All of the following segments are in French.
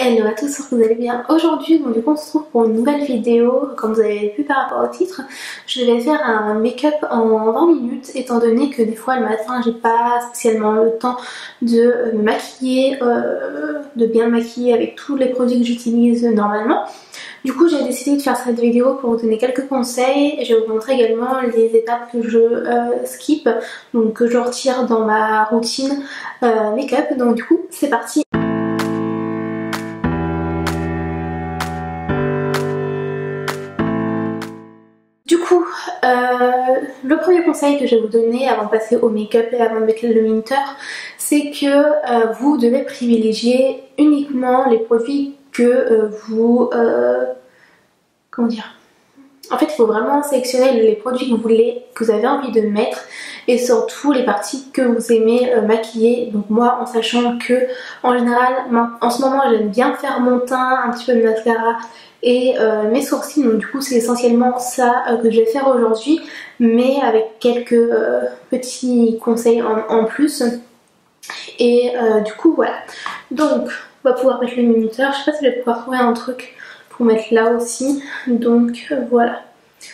Hello à tous, j'espère que vous allez bien. Aujourd'hui, donc, du coup, on se retrouve pour une nouvelle vidéo. Comme vous avez vu par rapport au titre, je vais faire un make-up en 20 minutes, étant donné que des fois le matin, j'ai pas spécialement le temps de me maquiller, de bien me maquiller avec tous les produits que j'utilise normalement. Du coup, j'ai décidé de faire cette vidéo pour vous donner quelques conseils et je vais vous montrer également les étapes que je skip, donc que je retire dans ma routine make-up. Donc du coup, c'est parti. Du coup, le premier conseil que je vais vous donner avant de passer au make-up et avant de mettre le minter, c'est que vous devez privilégier uniquement les produits que vous... comment dire ? En fait, il faut vraiment sélectionner les produits que vous avez envie de mettre et surtout les parties que vous aimez maquiller. Donc moi, en sachant que en général, en ce moment, j'aime bien faire mon teint, un petit peu de mascara et mes sourcils. Donc du coup, c'est essentiellement ça que je vais faire aujourd'hui, mais avec quelques petits conseils en plus. Et du coup, voilà. Donc, on va pouvoir mettre le minuteur. Je sais pas si je vais pouvoir trouver un truc pour mettre là aussi. Donc voilà.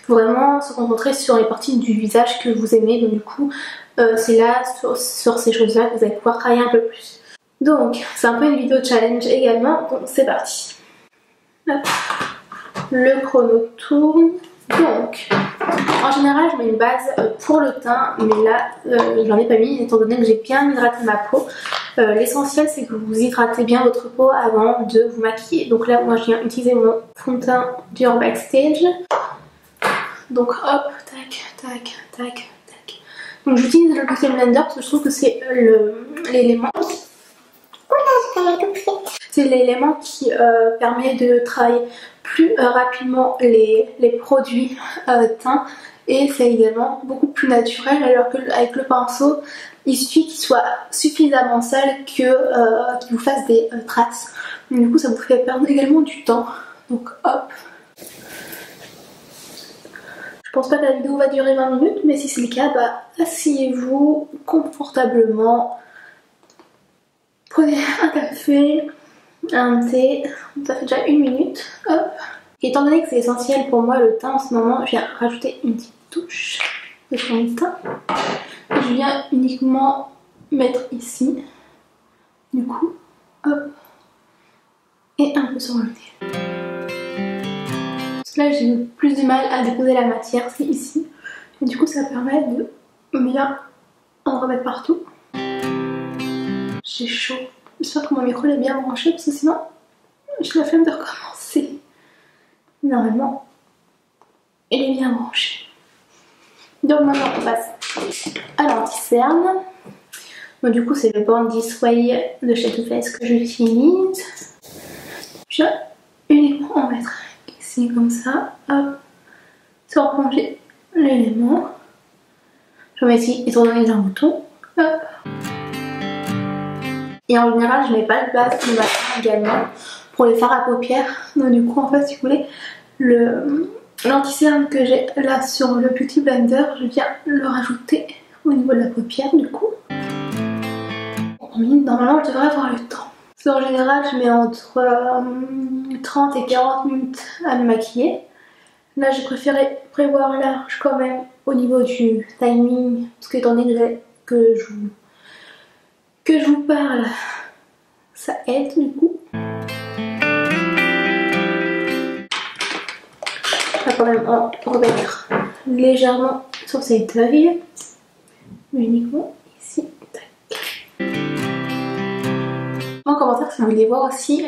Faut vraiment se concentrer sur les parties du visage que vous aimez. Donc du coup, c'est là, sur ces choses-là, que vous allez pouvoir travailler un peu plus. Donc, c'est un peu une vidéo challenge également. Donc c'est parti. Hop. Le chrono tourne. Donc, en général, je mets une base pour le teint, mais là, j'en ai pas mis étant donné que j'ai bien hydraté ma peau. L'essentiel, c'est que vous hydratez bien votre peau avant de vous maquiller. Donc là, moi, je viens utiliser mon fond de teint Dior Backstage. Donc hop, tac, tac, tac, tac. Donc j'utilise le Beauty Blender parce que je trouve que c'est l'élément. C'est l'élément qui permet de travailler plus rapidement les produits teints et c'est également beaucoup plus naturel, alors qu'avec le pinceau, il suffit qu'il soit suffisamment sale qu'il vous fasse des traces. Donc, du coup, ça vous fait perdre également du temps. Donc hop. Je pense pas que la vidéo va durer 20 minutes, mais si c'est le cas, bah asseyez-vous confortablement. Prenez un café, un thé, ça fait déjà 1 minute, hop. Et étant donné que c'est essentiel pour moi le teint en ce moment, je viens rajouter une petite touche de fond de teint. Je viens uniquement mettre ici, du coup, hop, et un peu sur le nez. Là j'ai plus de mal à déposer la matière, c'est ici. Et du coup ça permet de bien en remettre partout. J'ai chaud. J'espère que mon micro est bien branché parce que sinon j'ai la flemme de recommencer. Normalement il est bien branché. Donc maintenant on passe à l'anti-cerne. Donc du coup c'est le Born This Way de chez Too Faced que j'utilise. Je vais uniquement en mettre ici comme ça, hop, sans plonger l'élément. Je mets ici étant donné un bouton, hop. Et en général je mets pas de base de matin également pour les fards à paupières. Donc du coup en fait si vous voulez, l'anti-cerne que j'ai là sur le Beauty Blender, je viens le rajouter au niveau de la paupière du coup. Normalement je devrais avoir le temps. En général, je mets entre 30 et 40 minutes à me maquiller. Là, j'ai préféré prévoir large quand même au niveau du timing, parce qu'étant donné que je vous parle, ça aide du coup. Je vais quand même en remettre légèrement sur cette œil, mais uniquement ici. En commentaire si vous voulez voir aussi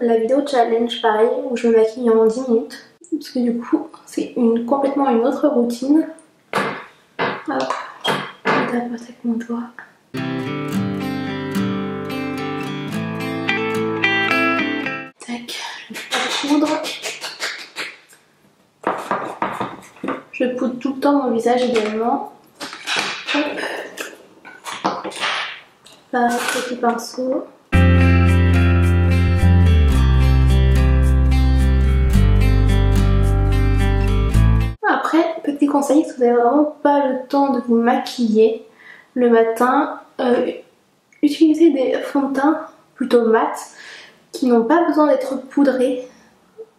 la vidéo challenge pareil où je me maquille en 10 minutes parce que du coup c'est complètement une autre routine. Hop, je tape avec mon doigt. Tac, je fais la poudre. Je poudre tout le temps mon visage également. Hop. Pareil, petit pinceau. Après, petit conseil, si vous n'avez vraiment pas le temps de vous maquiller le matin, utilisez des fonds de teint plutôt mat qui n'ont pas besoin d'être poudrés,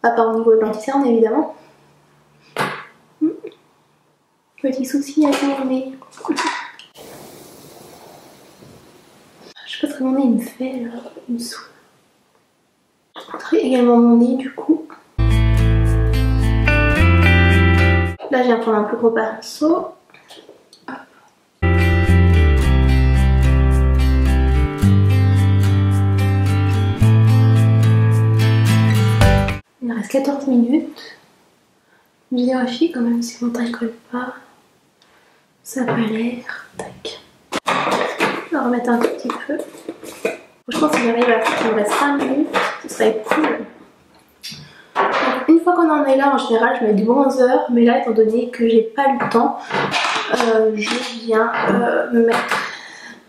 à part au niveau de l'anti-cerne évidemment. Petit souci avec mon nez. Je sais pas ce que mon nez il me fait là, il me saoule. Je poudrerai également mon nez du coup. Là je viens prendre un plus gros pinceau. Il reste 14 minutes. Je vérifie quand même si mon taille colle pas. Ça a pas l'air. Tac. Je vais remettre un tout petit peu. Franchement, si j'arrive à faire qu'il me reste 5 minutes, ce serait cool. Donc, une fois qu'on en est là, en général, je mets du bronzer. Mais là, étant donné que j'ai pas eu le temps, je viens me mettre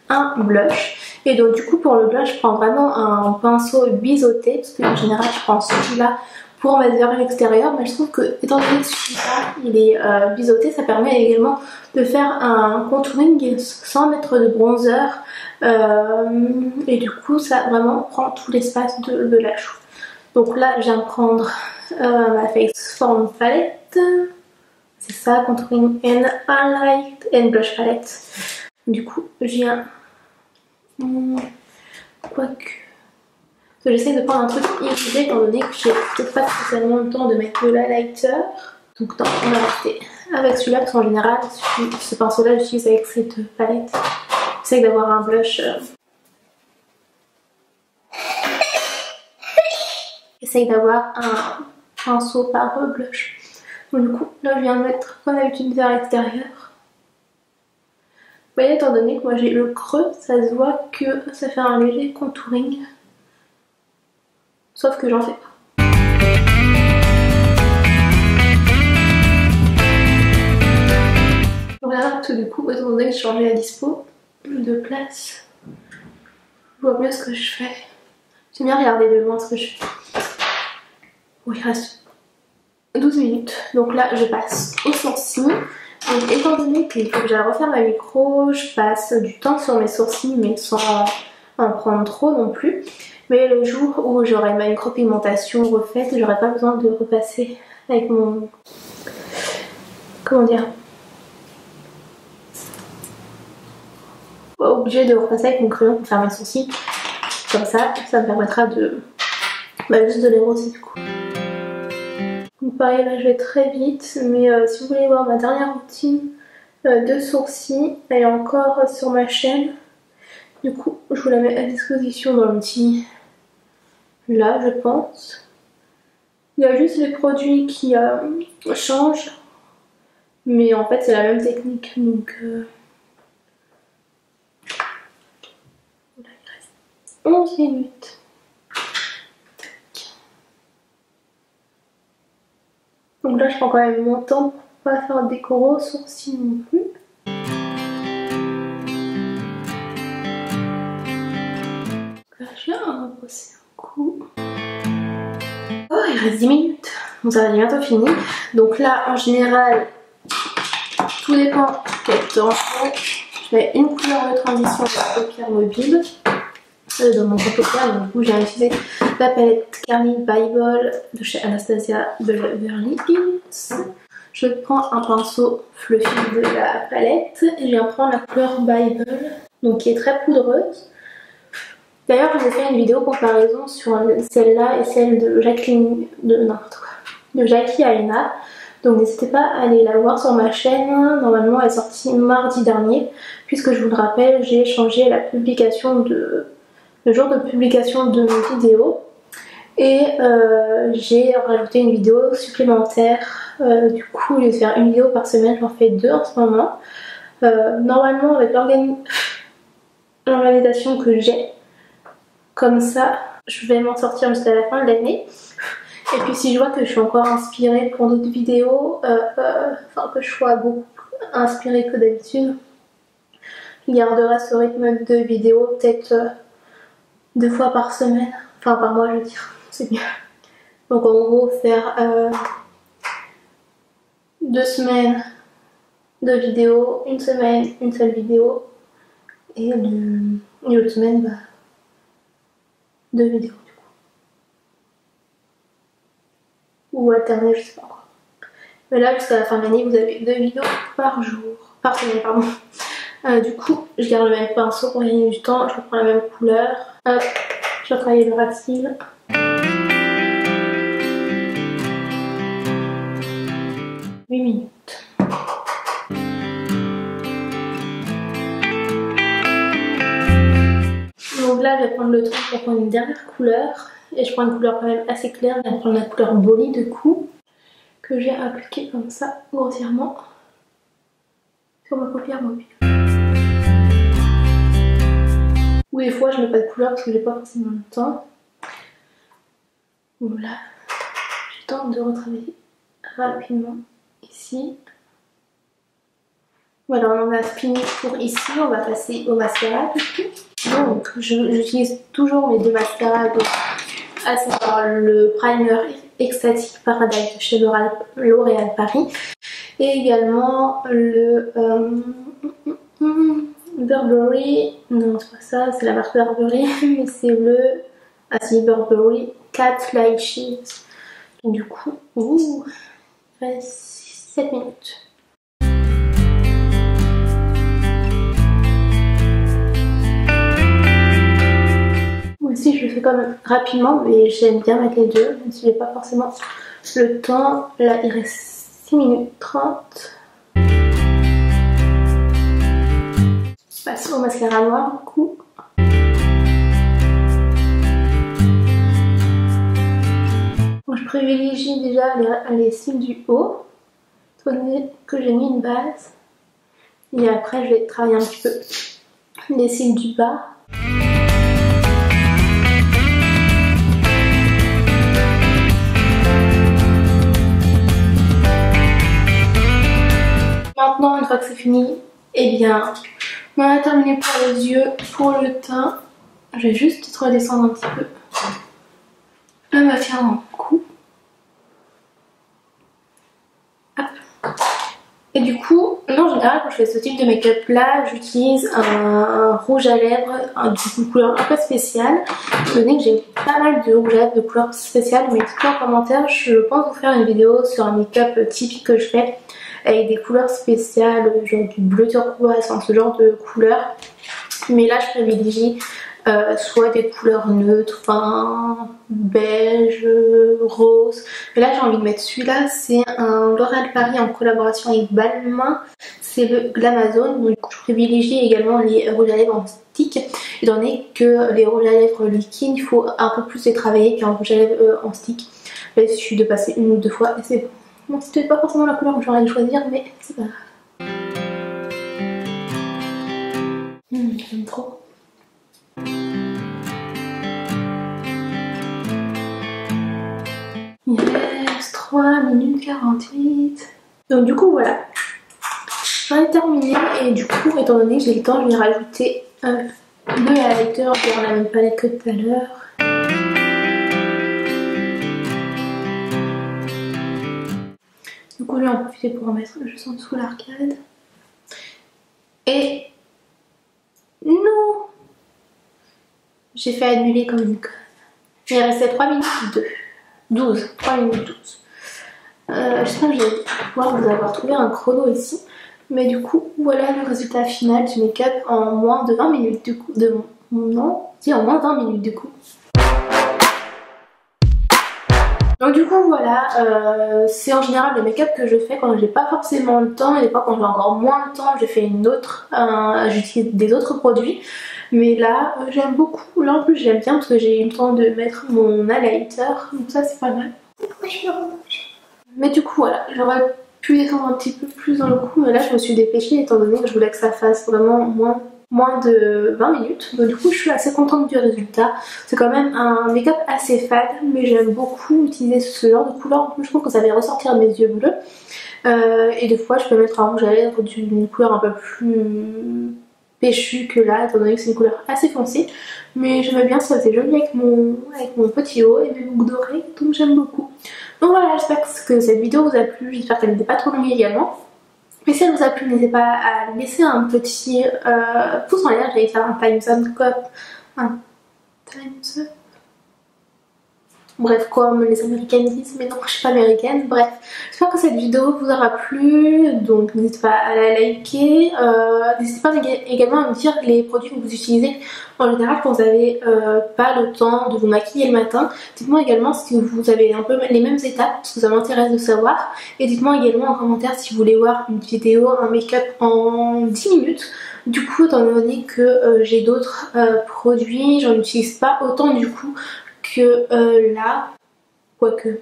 un blush. Et donc, du coup, pour le blush, je prends vraiment un pinceau biseauté. Parce qu'en général, je prends celui-là pour mettre vers l'extérieur, mais je trouve que étant donné que celui-là il est biseauté, ça permet également de faire un contouring sans mettre de bronzer et du coup ça vraiment prend tout l'espace de la cheveux. Donc là je viens de prendre ma Face Form palette, c'est ça, contouring and highlight and blush palette. Du coup je viens quoique j'essaie de prendre un truc irisé étant donné que j'ai peut-être pas spécialement le temps de mettre de l'highlighter. Donc non, on va rester avec celui-là parce qu'en général, ce pinceau-là, j'utilise avec cette palette. J'essaie d'avoir un blush. J'essaie d'avoir un pinceau par blush. Donc du coup, là je viens de mettre comme d'habitude vers l'extérieur. Mais étant donné que moi j'ai le creux, ça se voit que ça fait un léger contouring. Sauf que j'en fais pas. Voilà, tout du coup, étant donné que j'ai changé la dispo de place, je vois mieux ce que je fais. J'aime bien regarder de loin ce que je fais. Bon, il reste 12 minutes. Donc là, je passe aux sourcils. Donc étant donné qu'il faut que j'aille refaire ma micro, je passe du temps sur mes sourcils, mais sans en prendre trop non plus. Mais le jour où j'aurai ma micropigmentation refaite, j'aurai pas besoin de repasser avec mon... Comment dire, pas obligé de repasser avec mon crayon pour faire mes sourcils. Comme ça me permettra de... juste de les rosser du coup. Donc pareil, là je vais très vite, mais si vous voulez voir ma dernière routine de sourcils, elle est encore sur ma chaîne. Du coup, je vous la mets à disposition dans le petit... Là, je pense. Il y a juste les produits qui changent. Mais en fait, c'est la même technique. Donc, là, il reste 11 minutes. Donc là, je prends quand même mon temps pour pas faire des gros sourcils non plus. Là, je viens à rebrosser un coup. Oh, il reste 10 minutes. Bon, ça va être bientôt fini. Donc là, en général, tout dépend quel temps je mets une couleur de transition de la paupière mobile dans mon paupière. Donc du coup, j'ai utilisé la palette Carly Bible de chez Anastasia Beverly Hills. Je prends un pinceau fluffy de la palette et je viens prendre la couleur Bible, donc qui est très poudreuse. D'ailleurs, je vous ai fait une vidéo comparaison sur celle-là et celle de Jacqueline, de Jackie Aina. Donc n'hésitez pas à aller la voir sur ma chaîne. Normalement, elle est sortie mardi dernier, puisque je vous le rappelle, j'ai changé la publication le jour de publication de mes vidéos et j'ai rajouté une vidéo supplémentaire. Du coup, au lieu de faire une vidéo par semaine, j'en fais 2 en ce moment. Normalement, avec l'organisation que j'ai, comme ça, je vais m'en sortir jusqu'à la fin de l'année. Et puis si je vois que je suis encore inspirée pour d'autres vidéos, enfin que je sois beaucoup plus inspirée que d'habitude, je garderai ce rythme de vidéos peut-être 2 fois par semaine, enfin par mois je veux dire, c'est mieux. Donc en gros faire 2 semaines de vidéos, une semaine, une seule vidéo, et l'autre semaine, 2 vidéos du coup. ou alterner, je sais pas quoi. Mais là jusqu'à la fin de l'année vous avez 2 vidéos par jour, par semaine pardon. Du coup je garde le même pinceau pour gagner du temps, je reprends la même couleur. Hop, je vais travailler le ras de cils. Minutes. Donc là je vais prendre le temps pour prendre une dernière couleur. Et je prends une couleur quand même assez claire, je vais prendre la couleur Bolide de coup. Que j'ai appliqué comme ça grossièrement sur ma paupière mobile. Ou des fois je mets pas de couleur parce que j'ai pas forcément le temps. Voilà, je tente de retravailler rapidement ici. Voilà, on en a fini pour ici, on va passer au mascara du coup. Donc j'utilise toujours mes 2 mascaras, donc, à savoir le primer Ecstatic Paradise de chez L'Oréal Paris et également le Burberry, non c'est pas ça, c'est la marque Burberry, mais c'est le Burberry Cat Light Sheets. Donc du coup, il reste 7 minutes. Moi aussi je le fais quand même rapidement, mais j'aime bien mettre les deux, même si j'ai pas forcément le temps. Là il reste 6 minutes 30. Je passe au mascara noir du coup. Bon, je privilégie déjà les cils du haut, étant donné que j'ai mis une base. Et après je vais travailler un petit peu les cils du bas. Maintenant, une fois que c'est fini, eh bien, on a terminé pour les yeux, pour le teint. Je vais juste redescendre un petit peu la matière dans le cou. Hop. Et du coup, en général, quand je fais ce type de make-up là, j'utilise un rouge à lèvres d'une couleur un peu spéciale. Étant donné que j'ai pas mal de rouge à lèvres de couleurs spéciales, mais dites-moi en commentaire, je pense vous faire une vidéo sur un make-up typique que je fais avec des couleurs spéciales, genre du bleu turquoise, enfin ce genre de couleurs. Mais là je privilégie soit des couleurs neutres, enfin beige, rose. Mais là j'ai envie de mettre celui-là, c'est un L'Oréal Paris en collaboration avec Balmain. C'est le Glamazon, donc je privilégie également les rouges à lèvres en stick, étant donné que les rouges à lèvres liquides, il faut un peu plus les travailler qu'un rouge à lèvres en stick. Là il suffit de passer 1 ou 2 fois et c'est bon. Bon, c'était pas forcément la couleur que j'aurais dû choisir, mais c'est pas grave. J'aime trop. Il reste 3 minutes 48. Donc du coup voilà. J'en ai terminé et du coup, étant donné que j'ai le temps, je vais rajouter un highlighter dans la même palette que tout à l'heure. Du coup, je vais en profiter pour en mettre juste en dessous l'arcade. Et non, j'ai fait annuler comme une conne. Il restait 3 minutes 12. 3 minutes 12. J'espère que je vais pouvoir vous avoir trouvé un chrono ici. Mais du coup, voilà le résultat final du make-up en moins de 20 minutes du coup. Non, si en moins de 20 minutes du coup. Donc du coup voilà, c'est en général le make-up que je fais quand j'ai pas forcément le temps, et des fois quand j'ai encore moins de temps, je fais une autre, j'utilise des autres produits. Mais là, j'aime beaucoup, là en plus j'aime bien parce que j'ai eu le temps de mettre mon highlighter, donc ça c'est pas mal. Mais du coup voilà, j'aurais pu descendre un petit peu plus dans le coup, mais là je me suis dépêchée étant donné que je voulais que ça fasse vraiment moins de 20 minutes. Donc du coup je suis assez contente du résultat. C'est quand même un make-up assez fade, mais j'aime beaucoup utiliser ce genre de couleur. Je trouve que ça va ressortir mes yeux bleus. Et des fois je peux mettre un rouge à lèvres d'une couleur un peu plus péchue que là, étant donné que c'est une couleur assez foncée. Mais j'aimais bien, ça faisait joli avec mon petit haut et mes boucles dorées, donc j'aime beaucoup. Donc voilà, j'espère que cette vidéo vous a plu, j'espère qu'elle n'était pas trop longue également. Mais si elle vous a plu, n'hésitez pas à laisser un petit pouce en l'air. J'allais faire un thumbs up. Un thumbs up. Bref, comme les américaines disent, mais non, je suis pas américaine. Bref, j'espère que cette vidéo vous aura plu, donc n'hésitez pas à la liker. N'hésitez pas également à me dire les produits que vous utilisez en général quand vous n'avez pas le temps de vous maquiller le matin. Dites-moi également si vous avez un peu les mêmes étapes, parce que ça m'intéresse de savoir. Et dites-moi également en commentaire si vous voulez voir une vidéo, un make-up en 10 minutes. Du coup, étant donné que j'ai d'autres produits, j'en utilise pas autant du coup que là, quoique,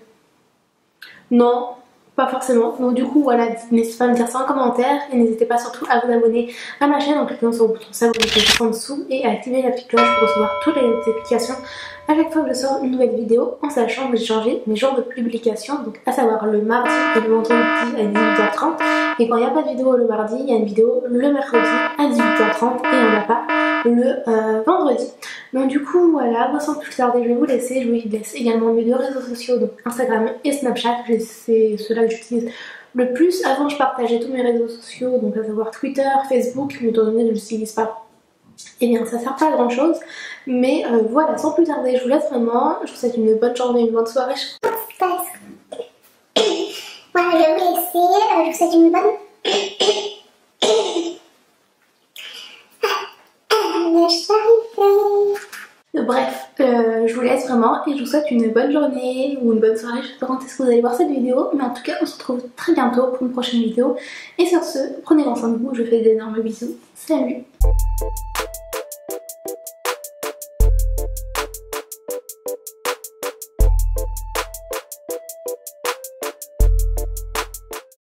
non, pas forcément. Donc du coup voilà, n'hésitez pas à me dire ça en commentaire et n'hésitez pas surtout à vous abonner à ma chaîne en cliquant sur le bouton s'abonner juste en dessous et à activer la petite cloche pour recevoir toutes les notifications à chaque fois que je sors une nouvelle vidéo, en sachant que j'ai changé mes jours de publication, donc à savoir le mardi et le vendredi à 18h30, et quand il n'y a pas de vidéo le mardi, il y a une vidéo le mercredi à 18h30 et on n'a pas le vendredi. Donc du coup voilà, sans plus tarder je vais vous laisser. Je vous laisse également mes deux réseaux sociaux, donc Instagram et Snapchat. C'est ceux-là que j'utilise le plus. Avant je partageais tous mes réseaux sociaux, donc à savoir Twitter, Facebook, mais étant donné que je ne l'utilise pas, et bien ça sert pas à grand chose. Mais voilà, sans plus tarder je vous laisse vraiment. Je vous souhaite une bonne journée, une bonne soirée. Voilà, je vais vous laisser. Je vous souhaite une bonne... Bref, je vous laisse vraiment et je vous souhaite une bonne journée ou une bonne soirée. Je sais pas quand est-ce que vous allez voir cette vidéo, mais en tout cas on se retrouve très bientôt pour une prochaine vidéo. Et sur ce, prenez soin de vous, je vous fais d'énormes bisous. Salut!